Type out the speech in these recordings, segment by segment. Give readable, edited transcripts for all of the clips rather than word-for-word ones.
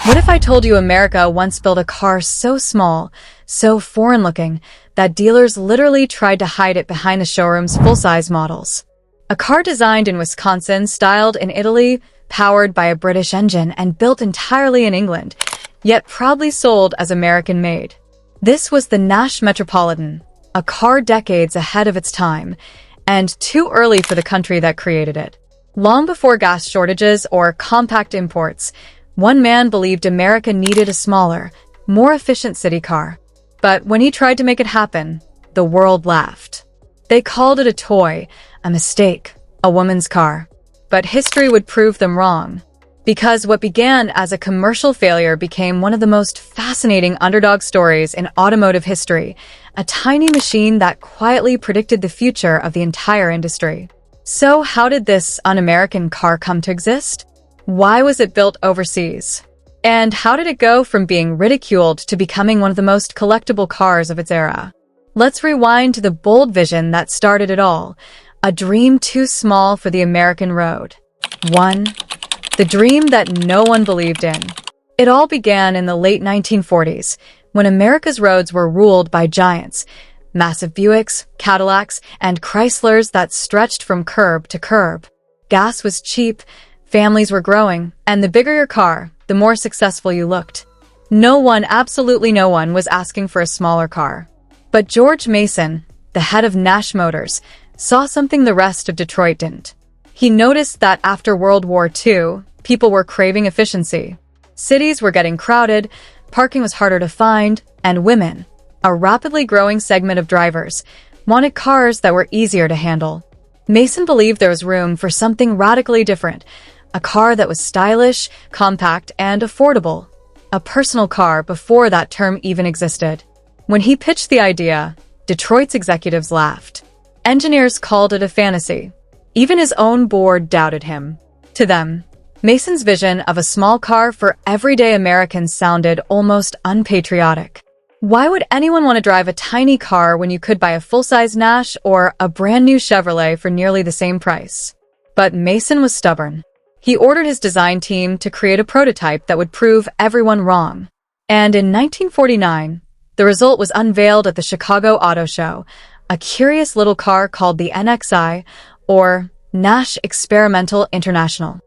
What if I told you America once built a car so small, so foreign-looking, that dealers literally tried to hide it behind the showroom's full-size models? A car designed in Wisconsin, styled in Italy, powered by a British engine, and built entirely in England, yet proudly sold as American-made. This was the Nash Metropolitan, a car decades ahead of its time, and too early for the country that created it. Long before gas shortages or compact imports, one man believed America needed a smaller, more efficient city car. But when he tried to make it happen, the world laughed. They called it a toy, a mistake, a woman's car. But history would prove them wrong. Because what began as a commercial failure became one of the most fascinating underdog stories in automotive history, a tiny machine that quietly predicted the future of the entire industry. So how did this un-American car come to exist? Why was it built overseas? And how did it go from being ridiculed to becoming one of the most collectible cars of its era? Let's rewind to the bold vision that started it all, a dream too small for the American road. 1. The dream that no one believed in. It all began in the late 1940s, when America's roads were ruled by giants, massive Buicks, Cadillacs, and Chryslers that stretched from curb to curb. Gas was cheap, families were growing, and the bigger your car, the more successful you looked. Absolutely no one was asking for a smaller car. But George Mason, the head of Nash Motors, saw something the rest of Detroit didn't. He noticed that after World War II, people were craving efficiency. Cities were getting crowded, parking was harder to find, and women, a rapidly growing segment of drivers, wanted cars that were easier to handle. Mason believed there was room for something radically different, a car that was stylish, compact, and affordable. A personal car before that term even existed. When he pitched the idea, Detroit's executives laughed. Engineers called it a fantasy. Even his own board doubted him. To them, Mason's vision of a small car for everyday Americans sounded almost unpatriotic. Why would anyone want to drive a tiny car when you could buy a full-size Nash or a brand new Chevrolet for nearly the same price? But Mason was stubborn. He ordered his design team to create a prototype that would prove everyone wrong. And in 1949, the result was unveiled at the Chicago Auto Show, a curious little car called the NXI, or Nash Experimental International.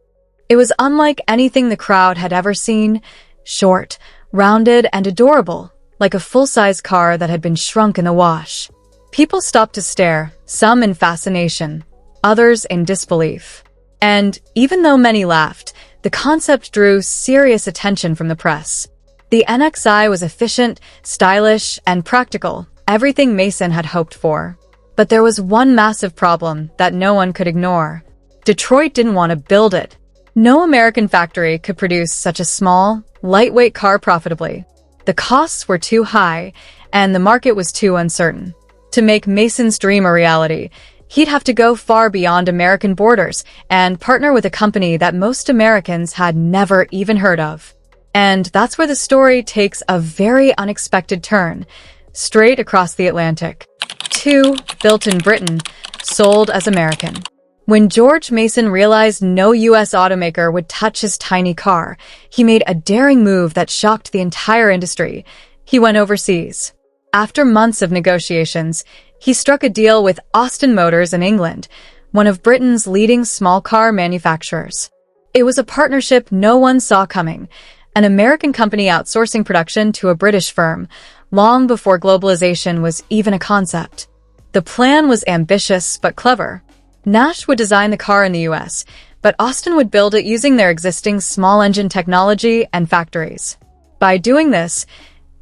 It was unlike anything the crowd had ever seen, short, rounded, and adorable, like a full-size car that had been shrunk in the wash. People stopped to stare, some in fascination, others in disbelief. And even though many laughed, the concept drew serious attention from the press. The NXI was efficient, stylish, and practical, everything Mason had hoped for. But there was one massive problem that no one could ignore. Detroit didn't want to build it. No American factory could produce such a small, lightweight car profitably. The costs were too high, and the market was too uncertain. To make Mason's dream a reality, he'd have to go far beyond American borders and partner with a company that most Americans had never even heard of. And that's where the story takes a very unexpected turn, straight across the Atlantic. 2. Built in Britain, sold as American. When George Mason realized no U.S. automaker would touch his tiny car, he made a daring move that shocked the entire industry. He went overseas. After months of negotiations, he struck a deal with Austin Motors in England, one of Britain's leading small car manufacturers. It was a partnership no one saw coming, an American company outsourcing production to a British firm, long before globalization was even a concept. The plan was ambitious but clever. Nash would design the car in the US, but Austin would build it using their existing small engine technology and factories. By doing this,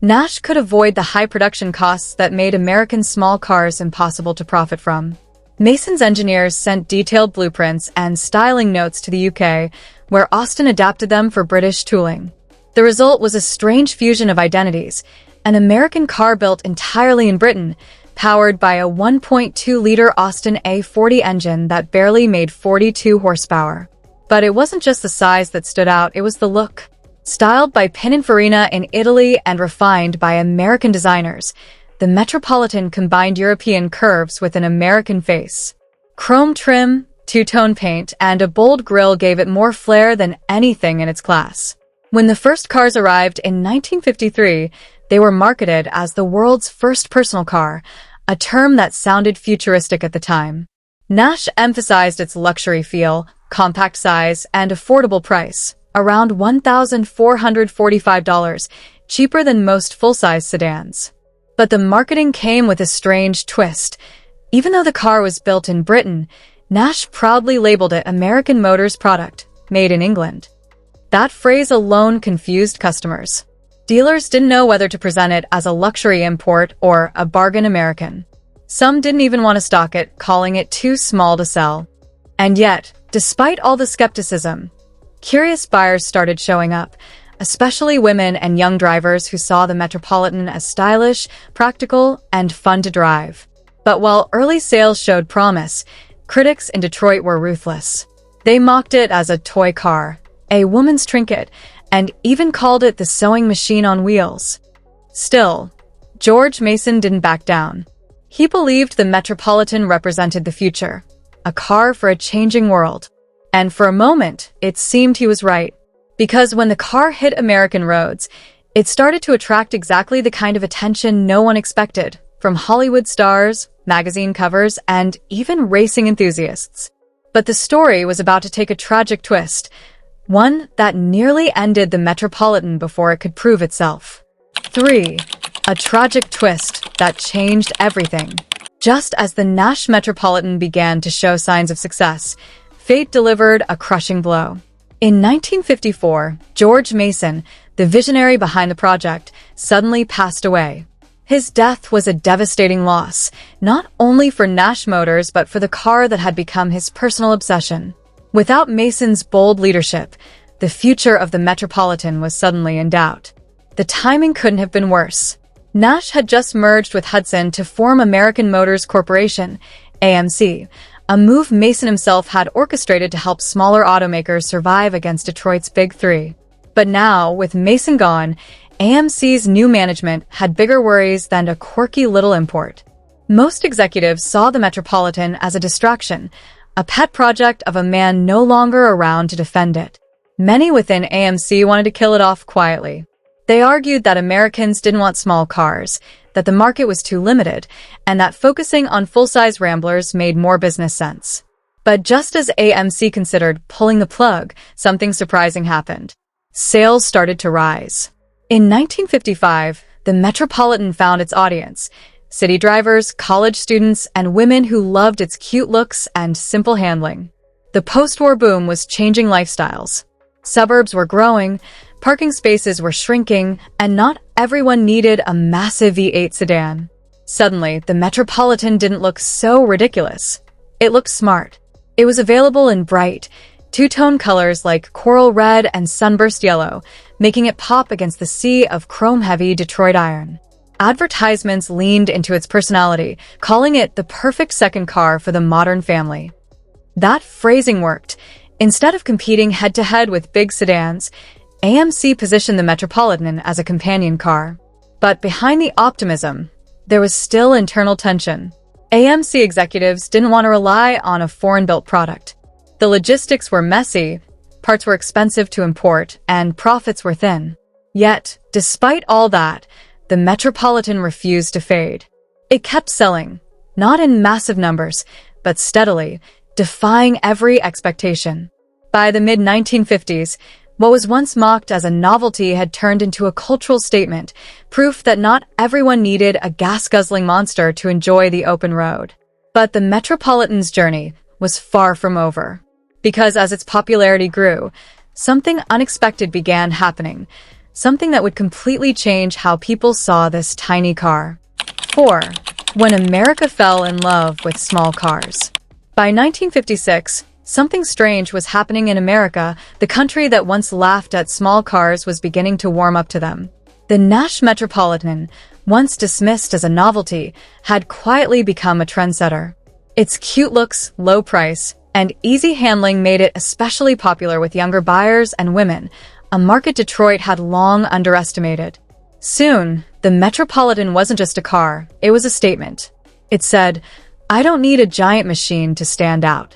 Nash could avoid the high production costs that made American small cars impossible to profit from. Mason's engineers sent detailed blueprints and styling notes to the UK, where Austin adapted them for British tooling. The result was a strange fusion of identities, an American car built entirely in Britain, powered by a 1.2-liter Austin A40 engine that barely made 42 horsepower. But it wasn't just the size that stood out, it was the look. Styled by Pininfarina in Italy and refined by American designers, the Metropolitan combined European curves with an American face. Chrome trim, two-tone paint, and a bold grille gave it more flair than anything in its class. When the first cars arrived in 1953, they were marketed as the world's first personal car, a term that sounded futuristic at the time. Nash emphasized its luxury feel, compact size, and affordable price, around $1,445, cheaper than most full-size sedans. But the marketing came with a strange twist. Even though the car was built in Britain, Nash proudly labeled it American Motors product, made in England. That phrase alone confused customers. Dealers didn't know whether to present it as a luxury import or a bargain American. Some didn't even want to stock it, calling it too small to sell. And yet, despite all the skepticism, curious buyers started showing up, especially women and young drivers who saw the Metropolitan as stylish, practical, and fun to drive. But while early sales showed promise, critics in Detroit were ruthless. They mocked it as a toy car, a woman's trinket, and even called it the sewing machine on wheels. Still, George Mason didn't back down. He believed the Metropolitan represented the future, a car for a changing world. And for a moment, it seemed he was right. Because when the car hit American roads, it started to attract exactly the kind of attention no one expected, from Hollywood stars, magazine covers, and even racing enthusiasts. But the story was about to take a tragic twist, one that nearly ended the Metropolitan before it could prove itself. 3. A tragic twist that changed everything. Just as the Nash Metropolitan began to show signs of success, fate delivered a crushing blow. In 1954, George Mason, the visionary behind the project, suddenly passed away. His death was a devastating loss, not only for Nash Motors but for the car that had become his personal obsession. Without Mason's bold leadership, the future of the Metropolitan was suddenly in doubt. The timing couldn't have been worse. Nash had just merged with Hudson to form American Motors Corporation, AMC, a move Mason himself had orchestrated to help smaller automakers survive against Detroit's Big Three. But now, with Mason gone, AMC's new management had bigger worries than a quirky little import. Most executives saw the Metropolitan as a distraction, a pet project of a man no longer around to defend it. Many within AMC wanted to kill it off quietly. They argued that Americans didn't want small cars, that the market was too limited, and that focusing on full-size Ramblers made more business sense. But just as AMC considered pulling the plug, something surprising happened. Sales started to rise. In 1955, the Metropolitan found its audience: city drivers, college students, and women who loved its cute looks and simple handling. The post-war boom was changing lifestyles. Suburbs were growing, parking spaces were shrinking, and not everyone needed a massive V8 sedan. Suddenly, the Metropolitan didn't look so ridiculous. It looked smart. It was available in bright, two-tone colors like coral red and sunburst yellow, making it pop against the sea of chrome-heavy Detroit iron. Advertisements leaned into its personality, calling it the perfect second car for the modern family. That phrasing worked. Instead of competing head-to-head with big sedans, AMC positioned the Metropolitan as a companion car. But behind the optimism, there was still internal tension. AMC executives didn't want to rely on a foreign-built product. The logistics were messy, parts were expensive to import, and profits were thin. Yet, despite all that, the Metropolitan refused to fade. It kept selling, not in massive numbers, but steadily, defying every expectation. By the mid-1950s, what was once mocked as a novelty had turned into a cultural statement, proof that not everyone needed a gas-guzzling monster to enjoy the open road. But the Metropolitan's journey was far from over. Because as its popularity grew, something unexpected began happening, something that would completely change how people saw this tiny car. 4. When America fell in love with small cars. By 1956, something strange was happening in America. The country that once laughed at small cars was beginning to warm up to them. The Nash Metropolitan, once dismissed as a novelty, had quietly become a trendsetter. Its cute looks, low price, and easy handling made it especially popular with younger buyers and women, a market Detroit had long underestimated. Soon, the Metropolitan wasn't just a car, it was a statement. It said, "I don't need a giant machine to stand out."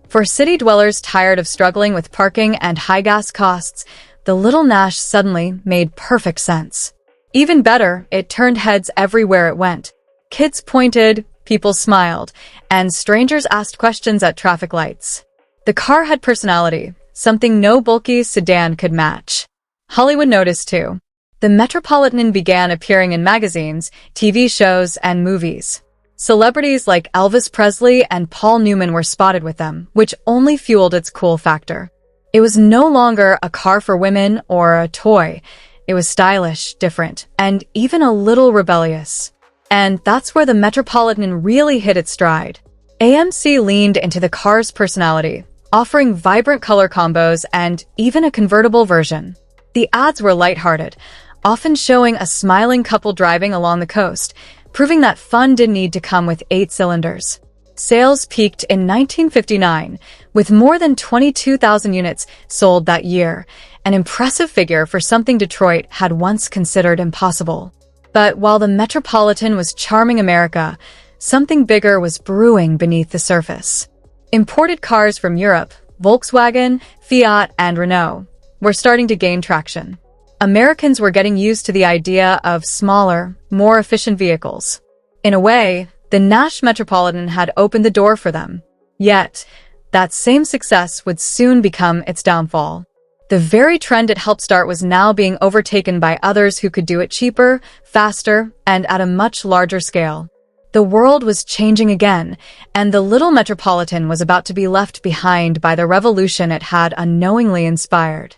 For city dwellers tired of struggling with parking and high gas costs, the little Nash suddenly made perfect sense. Even better, it turned heads everywhere it went. Kids pointed, people smiled, and strangers asked questions at traffic lights. The car had personality, something no bulky sedan could match. Hollywood noticed too. The Metropolitan began appearing in magazines, TV shows, and movies. Celebrities like Elvis Presley and Paul Newman were spotted with them, which only fueled its cool factor. It was no longer a car for women or a toy. It was stylish, different, and even a little rebellious. And that's where the Metropolitan really hit its stride. AMC leaned into the car's personality, offering vibrant color combos and even a convertible version. The ads were lighthearted, often showing a smiling couple driving along the coast, proving that fun didn't need to come with 8 cylinders. Sales peaked in 1959, with more than 22,000 units sold that year, an impressive figure for something Detroit had once considered impossible. But while the Metropolitan was charming America, something bigger was brewing beneath the surface. Imported cars from Europe, Volkswagen, Fiat, and Renault, were starting to gain traction. Americans were getting used to the idea of smaller, more efficient vehicles. In a way, the Nash Metropolitan had opened the door for them. Yet, that same success would soon become its downfall. The very trend it helped start was now being overtaken by others who could do it cheaper, faster, and at a much larger scale. The world was changing again, and the little Metropolitan was about to be left behind by the revolution it had unknowingly inspired.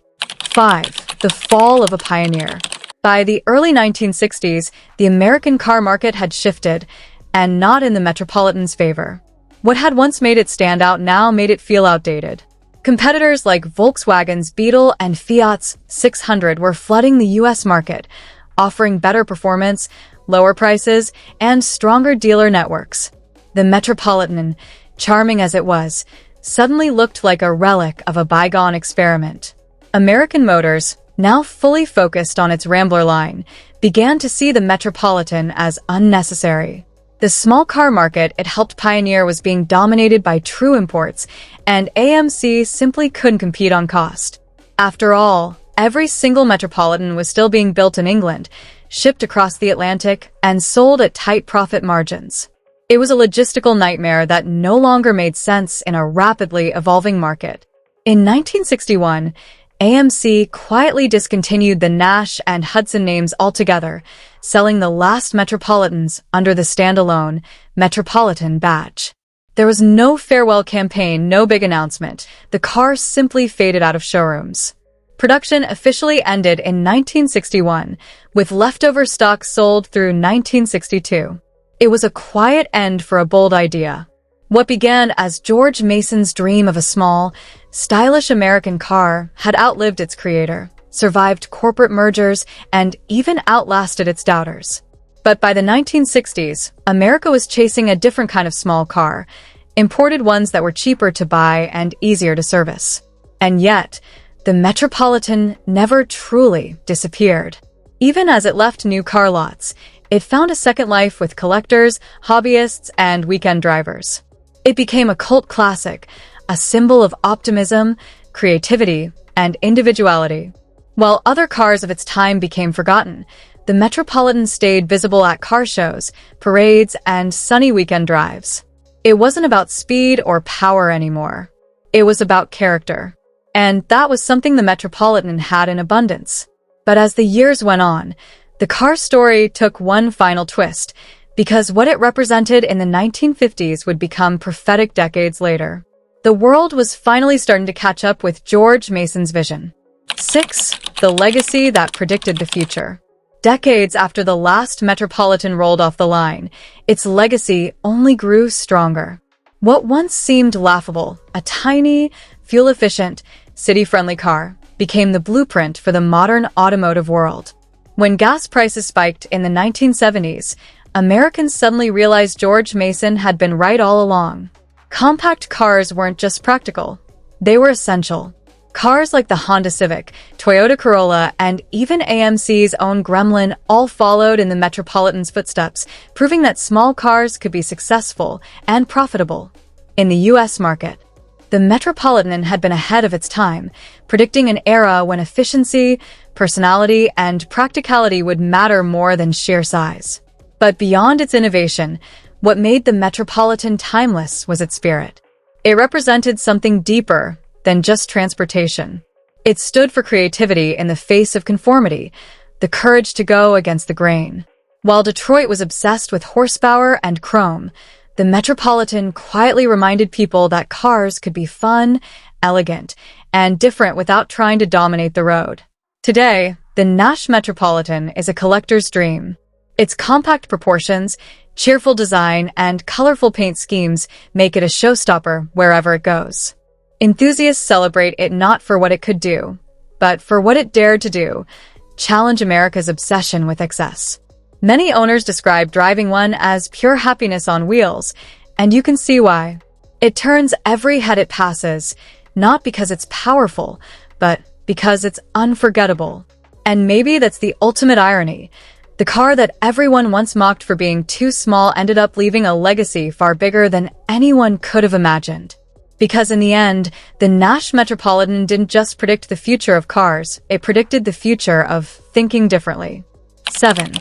5. The fall of a pioneer. By the early 1960s, the American car market had shifted, and not in the Metropolitan's favor. What had once made it stand out now made it feel outdated. Competitors like Volkswagen's Beetle and Fiat's 600 were flooding the U.S. market, offering better performance, lower prices, and stronger dealer networks. The Metropolitan, charming as it was, suddenly looked like a relic of a bygone experiment. American Motors, now fully focused on its Rambler line, began to see the Metropolitan as unnecessary. The small car market it helped pioneer was being dominated by true imports, and AMC simply couldn't compete on cost. After all, every single Metropolitan was still being built in England, shipped across the Atlantic, and sold at tight profit margins. It was a logistical nightmare that no longer made sense in a rapidly evolving market. In 1961, AMC quietly discontinued the Nash and Hudson names altogether, selling the last Metropolitans under the standalone Metropolitan badge. There was no farewell campaign, no big announcement. The car simply faded out of showrooms. Production officially ended in 1961, with leftover stock sold through 1962. It was a quiet end for a bold idea. What began as George Mason's dream of a small, stylish American car had outlived its creator, survived corporate mergers, and even outlasted its doubters. But by the 1960s, America was chasing a different kind of small car, imported ones that were cheaper to buy and easier to service. And yet, the Metropolitan never truly disappeared. Even as it left new car lots, it found a second life with collectors, hobbyists, and weekend drivers. It became a cult classic, a symbol of optimism, creativity, and individuality. While other cars of its time became forgotten, the Metropolitan stayed visible at car shows, parades, and sunny weekend drives. It wasn't about speed or power anymore. It was about character. And that was something the Metropolitan had in abundance. But as the years went on, the car story took one final twist, because what it represented in the 1950s would become prophetic decades later. The world was finally starting to catch up with George Mason's vision. 6. The legacy that predicted the future. Decades after the last Metropolitan rolled off the line, its legacy only grew stronger. What once seemed laughable, a tiny, fuel-efficient, city-friendly car, became the blueprint for the modern automotive world. When gas prices spiked in the 1970s, Americans suddenly realized George Mason had been right all along. Compact cars weren't just practical, they were essential. Cars like the Honda Civic, Toyota Corolla, and even AMC's own Gremlin all followed in the Metropolitan's footsteps, proving that small cars could be successful and profitable in the U.S. market. The Metropolitan had been ahead of its time, predicting an era when efficiency, personality, and practicality would matter more than sheer size. But beyond its innovation, what made the Metropolitan timeless was its spirit. It represented something deeper than just transportation. It stood for creativity in the face of conformity, the courage to go against the grain. While Detroit was obsessed with horsepower and chrome, the Metropolitan quietly reminded people that cars could be fun, elegant, and different without trying to dominate the road. Today, the Nash Metropolitan is a collector's dream. Its compact proportions, cheerful design, and colorful paint schemes make it a showstopper wherever it goes. Enthusiasts celebrate it not for what it could do, but for what it dared to do, challenge America's obsession with excess. Many owners describe driving one as pure happiness on wheels, and you can see why. It turns every head it passes, not because it's powerful, but because it's unforgettable. And maybe that's the ultimate irony. The car that everyone once mocked for being too small ended up leaving a legacy far bigger than anyone could have imagined. Because in the end, the Nash Metropolitan didn't just predict the future of cars, it predicted the future of thinking differently. 7.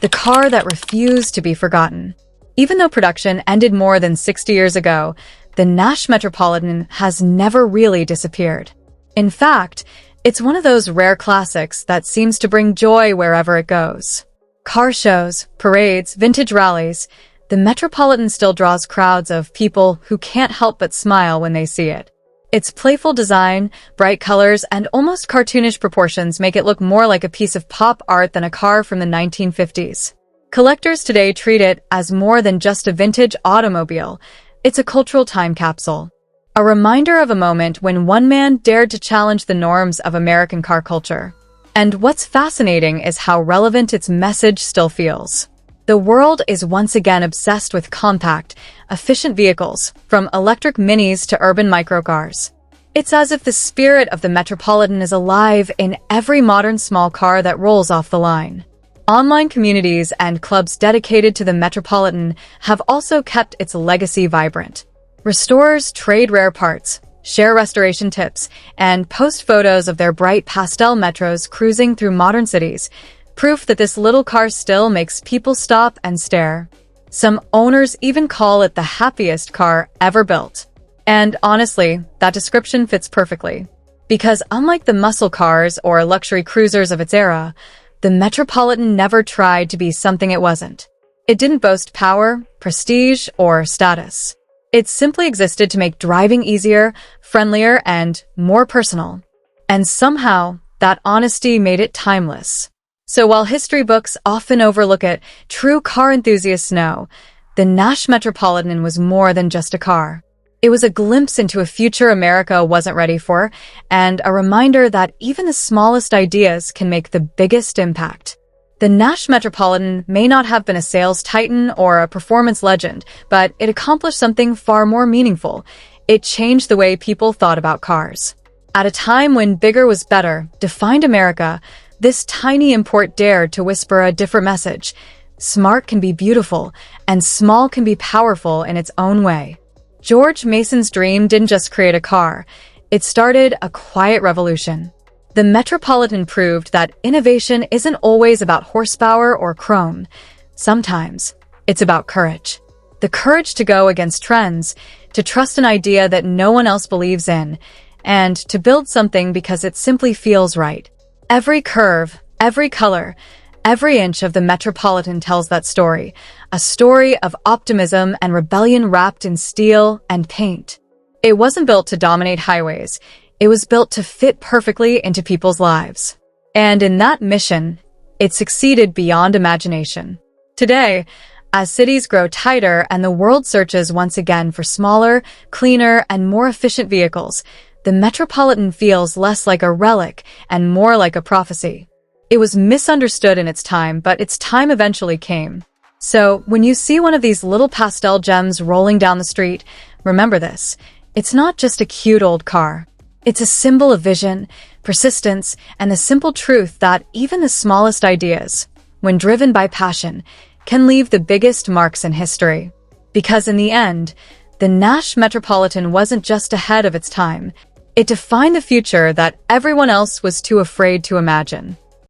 The car that refused to be forgotten. Even though production ended more than 60 years ago, the Nash Metropolitan has never really disappeared. In fact, it's one of those rare classics that seems to bring joy wherever it goes. Car shows, parades, vintage rallies, the Metropolitan still draws crowds of people who can't help but smile when they see it. Its playful design, bright colors, and almost cartoonish proportions make it look more like a piece of pop art than a car from the 1950s. Collectors today treat it as more than just a vintage automobile. It's a cultural time capsule. A reminder of a moment when one man dared to challenge the norms of American car culture. And what's fascinating is how relevant its message still feels. The world is once again obsessed with compact, efficient vehicles, from electric minis to urban microcars. It's as if the spirit of the Metropolitan is alive in every modern small car that rolls off the line. Online communities and clubs dedicated to the Metropolitan have also kept its legacy vibrant. Restorers trade rare parts, share restoration tips, and post photos of their bright pastel Metros cruising through modern cities, proof that this little car still makes people stop and stare. Some owners even call it the happiest car ever built. And honestly, that description fits perfectly. Because unlike the muscle cars or luxury cruisers of its era, the Metropolitan never tried to be something it wasn't. It didn't boast power, prestige, or status. It simply existed to make driving easier, friendlier, and more personal. And somehow, that honesty made it timeless. So while history books often overlook it, true car enthusiasts know the Nash Metropolitan was more than just a car. It was a glimpse into a future America wasn't ready for, and a reminder that even the smallest ideas can make the biggest impact. The Nash Metropolitan may not have been a sales titan or a performance legend, but it accomplished something far more meaningful. It changed the way people thought about cars. At a time when bigger was better defined America, this tiny import dared to whisper a different message. Smart can be beautiful, and small can be powerful in its own way. George Mason's dream didn't just create a car, it started a quiet revolution. The Metropolitan proved that innovation isn't always about horsepower or chrome. Sometimes, it's about courage. The courage to go against trends, to trust an idea that no one else believes in, and to build something because it simply feels right. Every curve, every color, every inch of the Metropolitan tells that story, a story of optimism and rebellion wrapped in steel and paint. It wasn't built to dominate highways. It was built to fit perfectly into people's lives. And in that mission, it succeeded beyond imagination. Today, as cities grow tighter and the world searches once again for smaller, cleaner, and more efficient vehicles, the Metropolitan feels less like a relic and more like a prophecy. It was misunderstood in its time, but its time eventually came. So, when you see one of these little pastel gems rolling down the street, remember this. It's not just a cute old car. It's a symbol of vision, persistence, and the simple truth that even the smallest ideas, when driven by passion, can leave the biggest marks in history. Because in the end, the the Nash Metropolitan wasn't just ahead of its time. It defined the future that everyone else was too afraid to imagine.